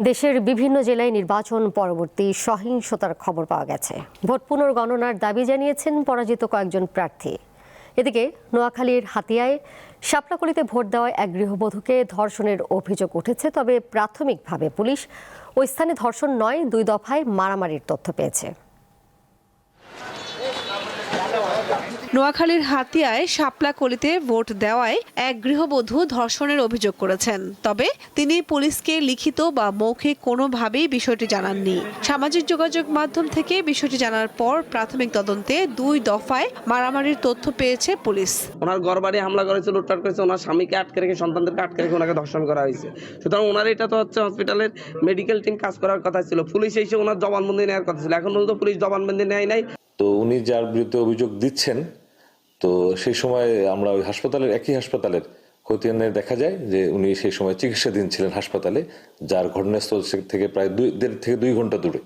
দেশের বিভিন্ন জেলায় নির্বাচন পরবর্তী সহিংসতার খবর পাওয়া গেছে। ভোট পুনর্গণনার দাবি জানিয়েছেন পরাজিত কয়েকজন প্রার্থী। এদিকে নোয়াখালীর হাতিয়ায় শাপলাকলিতে ভোট দেওয়ায় এক গৃহবধূকে ধর্ষণের অভিযোগ উঠেছে। তবে প্রাথমিকভাবে পুলিশ ওই স্থানে ধর্ষণ নয়, 2 দফায় মারামারির তথ্য পেয়েছে। নোয়াখালীর হাতিয়ায় শাপলাকলিতে ভোট দেওয়ায় এক গৃহবধূ ধর্ষণের অভিযোগ করেছেন। তবে তিনি পুলিশকে লিখিত বা মৌখিক কোনোভাবেই বিষয়টি জানাননি। সামাজিক যোগাযোগ মাধ্যম থেকে বিষয়টি জানার পর প্রাথমিক তদন্তে 2 দফায় মারামারির তথ্য পেয়েছে পুলিশ। ওনার ঘরবাড়ি হামলা করেছে, লুটপাট করেছে, ওনার স্বামীকে আটকে রেখে, সন্তানদেরকে আটকে রেখে ওনাকে ধর্ষণ করা হয়েছে। সুতরাং ওনার এটা তো হচ্ছে হসপিটালের মেডিকেল টিম কাজ করার কথা ছিল, পুলিশ এসে ওনার জবানবন্দি নেওয়ার কথা ছিল। এখন পর্যন্ত পুলিশ জবানবন্দি নেয় নাই। তো উনি যার বিরুদ্ধে অভিযোগ দিচ্ছেন, তো সেই সময় আমরা ওই একই হাসপাতালের খতিয়ানে দেখা যায় যে উনি সেই সময় চিকিৎসাধীন ছিলেন হাসপাতালে, যার ঘটনাস্থল থেকে প্রায় 1.5 থেকে 2 ঘন্টা দূরে।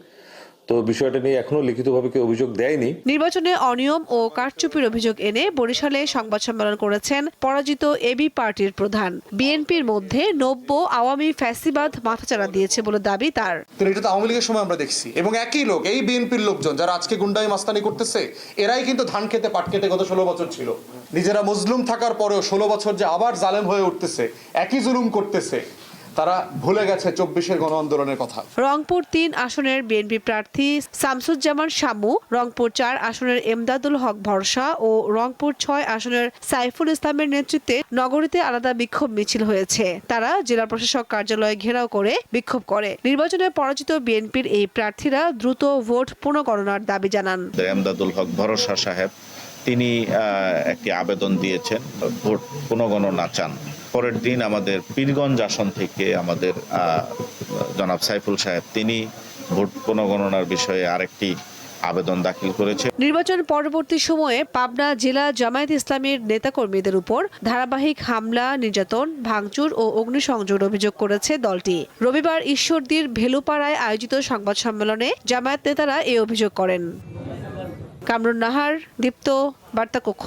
তো বিষয়টা নিয়ে এখনো লিখিতভাবে কেউ অভিযোগ দেয়নি। নির্বাচনে অনিয়ম ও কারচুপির অভিযোগ এনে বরিশালে সংবাদ সম্মেলন করেছেন পরাজিত এবি পার্টির প্রধান। বিএনপির মধ্যে নব্য আওয়ামী ফ্যাসিবাদ মাথাচাড়া দিয়েছে বলে দাবি তার। এটা তো আওয়ামী লীগের সময় আমরা দেখছি, এবং একই লোক, এই বিএনপির লোকজন যারা আজকে গুন্ডাই মাস্তানি করতেছে, এরাই কিন্তু ধান খেতে পাট খেতে গত 16 বছর ছিল। নিজেরা মজলুম থাকার পরেও 16 বছর যে আবার জালেম হয়ে উঠতেছে, একই জুলুম করতেছে, তারা ভুলে গেছে 24-এর গণ আন্দোলনের কথা। রংপুর 3 আসনের বিএনপি প্রার্থী শামসুজ্জামান শামু, রংপুর 4 আসনের এমদাদুল হক ভরসা ও রংপুর 6 আসনের সাইফুল ইসলামের নেতৃত্বে নগরীতে আলাদা বিক্ষোভ মিছিল হয়েছে। তারা জেলা প্রশাসক কার্যালয়ে ঘেরাও করে বিক্ষোভ করে। নির্বাচনে পরাজিত বিএনপির এই প্রার্থীরা দ্রুত ভোট পুনর্গণনার দাবি জানান। এমদাদুল হক ভরসা সাহেব তিনি একটি আবেদন দিয়েছেন, ভোট পুনর্গণনা চান। পরের দিন আমাদের পীরগঞ্জ আসন থেকে আমাদের জনাব সাইফুল সাহেব তিনি ভোট পুনর্গণনার বিষয়ে আরেকটি আবেদন দাখিল করেছে। নির্বাচন পরবর্তী সময়ে পাবনা জেলা জামায়াত ইসলামীর নেতাকর্মীদের উপর ধারাবাহিক হামলা, নির্যাতন, ভাঙচুর ও অগ্নিসংযোগের অভিযোগ করেছে দলটি। রবিবার ঈশ্বরদীর ভেলুপাড়ায় আয়োজিত সংবাদ সম্মেলনে জামায়াত নেতারা এই অভিযোগ করেন। কামরুন নাহার, দীপ্ত, বার্তা কক্ষ।